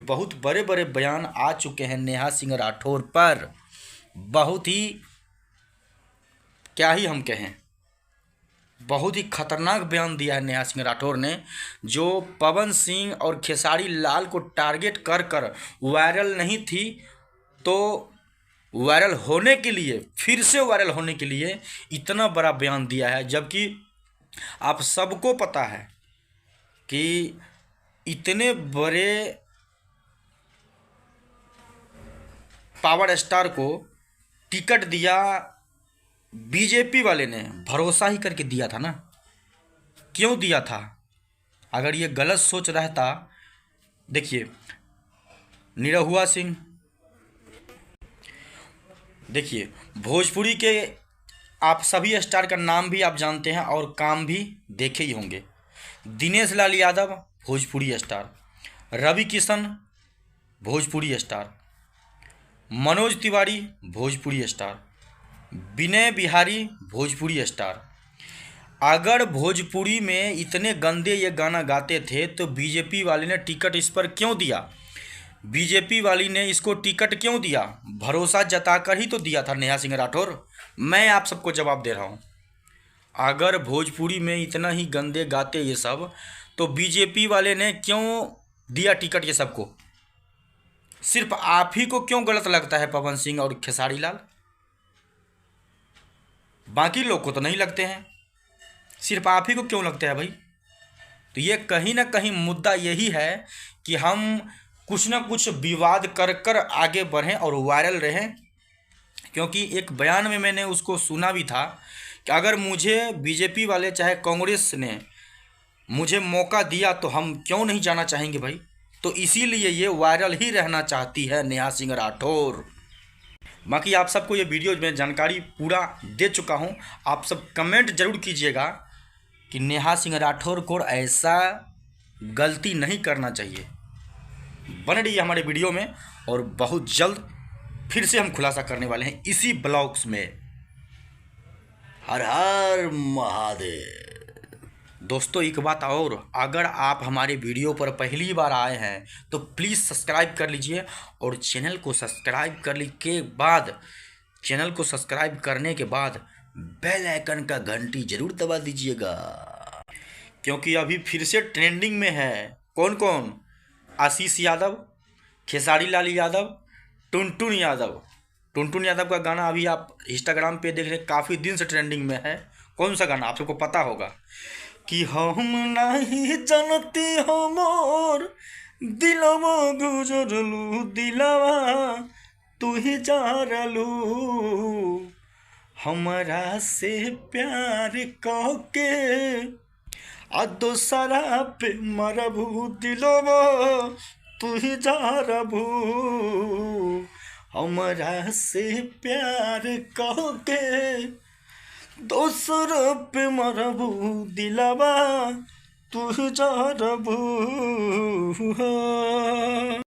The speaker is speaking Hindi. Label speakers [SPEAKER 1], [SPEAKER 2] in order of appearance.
[SPEAKER 1] बहुत बड़े बड़े बयान आ चुके हैं नेहा सिंह राठौर पर। बहुत ही, क्या ही हम कहें, बहुत ही खतरनाक बयान दिया है नेहा सिंह राठौर ने, जो पवन सिंह और खेसारी लाल को टारगेट कर कर वायरल नहीं थी तो वायरल होने के लिए, फिर से वायरल होने के लिए इतना बड़ा बयान दिया है। जबकि आप सबको पता है कि इतने बड़े पावर स्टार को टिकट दिया बीजेपी वाले ने, भरोसा ही करके दिया था ना। क्यों दिया था? अगर ये गलत सोच रहता, देखिए निरहुआ सिंह, देखिए भोजपुरी के आप सभी स्टार का नाम भी आप जानते हैं और काम भी देखे ही होंगे। Dinesh Lal Yadav Bhojpuri star, Ravi Kishan Bhojpuri star, Manoj Tiwari Bhojpuri star, Vinay Bihari Bhojpuri star. अगर भोजपुरी में इतने गंदे ये गाना गाते थे तो बीजेपी वाले ने टिकट इस पर क्यों दिया? बीजेपी वाली ने इसको टिकट क्यों दिया? भरोसा जताकर ही तो दिया था नेहा सिंह राठौर। मैं आप सबको जवाब दे रहा हूँ, अगर भोजपुरी में इतना ही गंदे गाते ये सब तो बीजेपी वाले ने क्यों दिया टिकट ये सबको? सिर्फ आप ही को क्यों गलत लगता है पवन सिंह और खेसारी लाल? बाकी लोग को तो नहीं लगते हैं, सिर्फ आप ही को क्यों लगता है भाई? तो ये कहीं ना कहीं मुद्दा यही है कि हम कुछ ना कुछ विवाद कर कर आगे बढ़ें और वायरल रहें। क्योंकि एक बयान में मैंने उसको सुना भी था कि अगर मुझे बीजेपी वाले चाहे कांग्रेस ने मुझे मौका दिया तो हम क्यों नहीं जाना चाहेंगे भाई। तो इसीलिए ये वायरल ही रहना चाहती है नेहा सिंह राठौर। बाकी आप सबको ये वीडियो में जानकारी पूरा दे चुका हूँ। आप सब कमेंट जरूर कीजिएगा कि नेहा सिंह राठौर को ऐसा गलती नहीं करना चाहिए। बने रहिए हमारे वीडियो में और बहुत जल्द फिर से हम खुलासा करने वाले हैं इसी ब्लॉग्स में। हर हर महादेव। दोस्तों एक बात और, अगर आप हमारे वीडियो पर पहली बार आए हैं तो प्लीज़ सब्सक्राइब कर लीजिए और चैनल को सब्सक्राइब करने के बाद बेल आइकन का घंटी जरूर दबा दीजिएगा। क्योंकि अभी फिर से ट्रेंडिंग में है कौन कौन? आशीष यादव, खेसारी लाल यादव, टुनटुन यादव का गाना अभी आप इंस्टाग्राम पे देख रहे हैं, काफ़ी दिन से ट्रेंडिंग में है। कौन सा गाना आप सबको पता होगा कि हम नहीं जानती हो मोर दिलवा गुजरलू दिलवा तू ही जारलू हमरा से प्यार कह के आ दोसरा पे मरबू दिलवा तू ही जारबू हमरा से प्यार कह के दोसरा पे मरबू दिलवा तू ही जारबू।